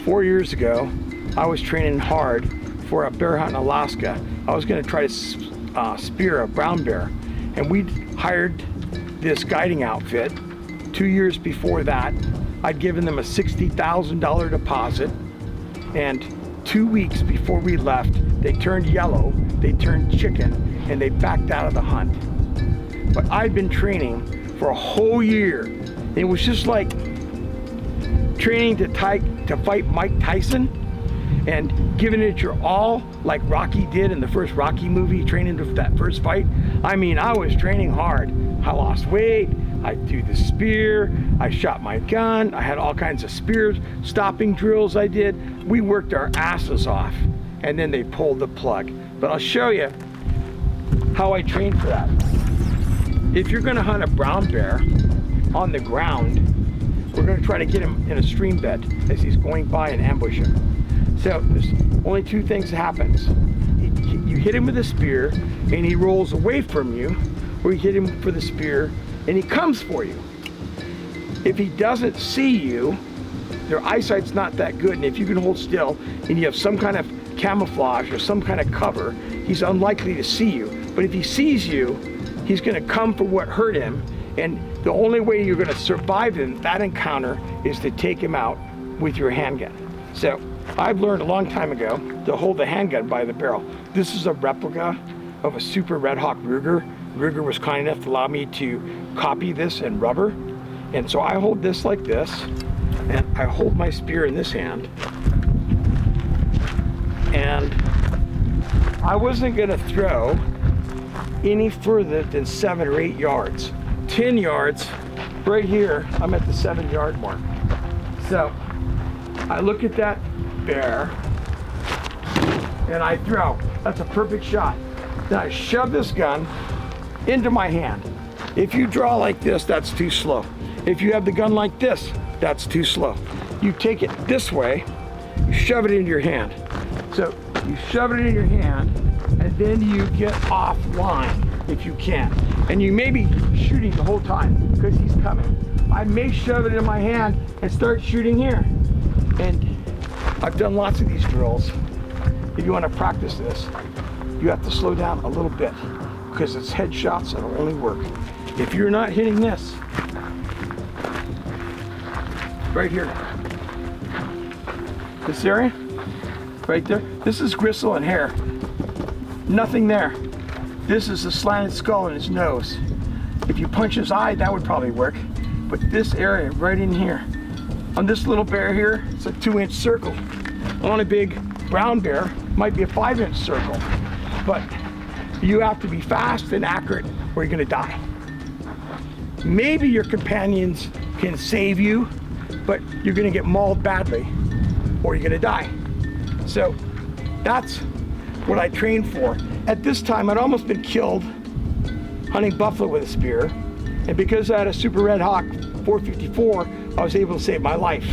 4 years ago, I was training hard for a bear hunt in Alaska. I was going to try to spear a brown bear, and we hired this guiding outfit. 2 years before that, I'd given them a $60,000 deposit, and 2 weeks before we left, they turned yellow, they turned chicken, and they backed out of the hunt. But I'd been training for a whole year. It was just like training to fight Mike Tyson and giving it your all, like Rocky did in the first Rocky movie, training for that first fight. I mean, I was training hard. I lost weight, I threw the spear, I shot my gun, I had all kinds of spears, stopping drills I did. We worked our asses off, and then they pulled the plug. But I'll show you how I trained for that. If you're gonna hunt a brown bear on the ground, we're gonna try to get him in a stream bed as he's going by and ambush him. So there's only two things that happens. You hit him with a spear and he rolls away from you, or you hit him for the spear and he comes for you. If he doesn't see you, their eyesight's not that good, and if you can hold still and you have some kind of camouflage or some kind of cover, he's unlikely to see you. But if he sees you, he's gonna come for what hurt him, and the only way you're gonna survive in that encounter is to take him out with your handgun. So I've learned a long time ago to hold the handgun by the barrel. This is a replica of a Super Red Hawk Ruger. Ruger was kind enough to allow me to copy this in rubber. And so I hold this like this, and I hold my spear in this hand. And I wasn't gonna throw any further than 7 or 8 yards. 10 yards, right here, I'm at the 7-yard mark. So I look at that bear and I throw. That's a perfect shot. Then I shove this gun into my hand. If you draw like this, that's too slow. If you have the gun like this, that's too slow. You take it this way, you shove it into your hand. So you shove it in your hand, and then you get offline if you can. And you may be shooting the whole time because he's coming. I may shove it in my hand and start shooting here. And I've done lots of these drills. If you want to practice this, you have to slow down a little bit because it's headshots that'll only work. If you're not hitting this, right here, this area, right there, this is gristle and hair. Nothing there. This is a slanted skull in his nose. If you punch his eye, that would probably work. But this area right in here, on this little bear here, it's a 2-inch circle. On a big brown bear, might be a 5-inch circle. But you have to be fast and accurate or you're gonna die. Maybe your companions can save you, but you're gonna get mauled badly or you're gonna die. So that's what I trained for. At this time, I'd almost been killed hunting buffalo with a spear. And because I had a Super Red Hawk 454, I was able to save my life.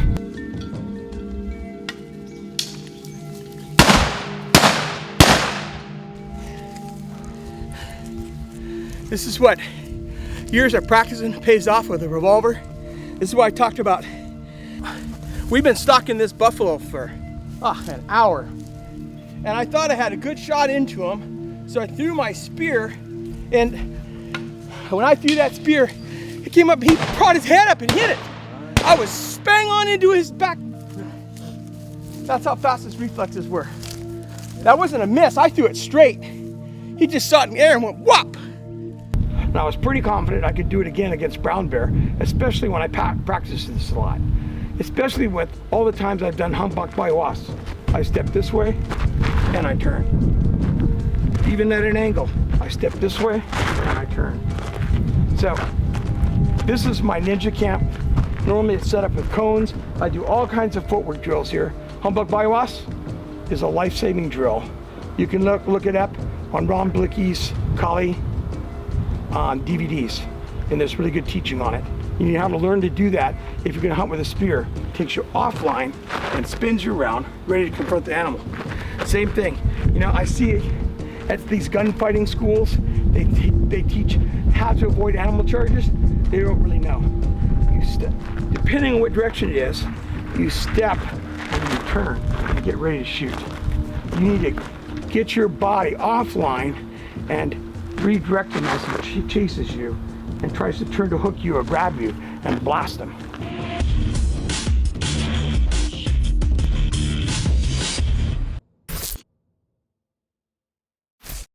This is what years of practicing pays off with a revolver. This is what I talked about. We've been stalking this buffalo for an hour. And I thought I had a good shot into him. So I threw my spear, and when I threw that spear, he came up, he brought his head up and hit it. I was spang on into his back. That's how fast his reflexes were. That wasn't a miss, I threw it straight. He just saw it in the air and went whop. And I was pretty confident I could do it again against brown bear, especially when I practiced this a lot. Especially with all the times I've done humpback by wasps. I step this way and I turn. Even at an angle, I step this way and I turn. So this is my ninja camp. Normally it's set up with cones. I do all kinds of footwork drills here. Humpback by wasp is a life-saving drill. You can look it up on Ron Blicky's Kali on DVDs, and there's really good teaching on it. You need how to learn to do that if you're gonna hunt with a spear. It takes you offline and spins you around, ready to confront the animal. Same thing, you know, I see at these gunfighting schools, they teach how to avoid animal charges. They don't really know. You step, depending on what direction it is, you step and you turn and get ready to shoot. You need to get your body offline and redirect him as he chases you and tries to turn to hook you or grab you and blast him.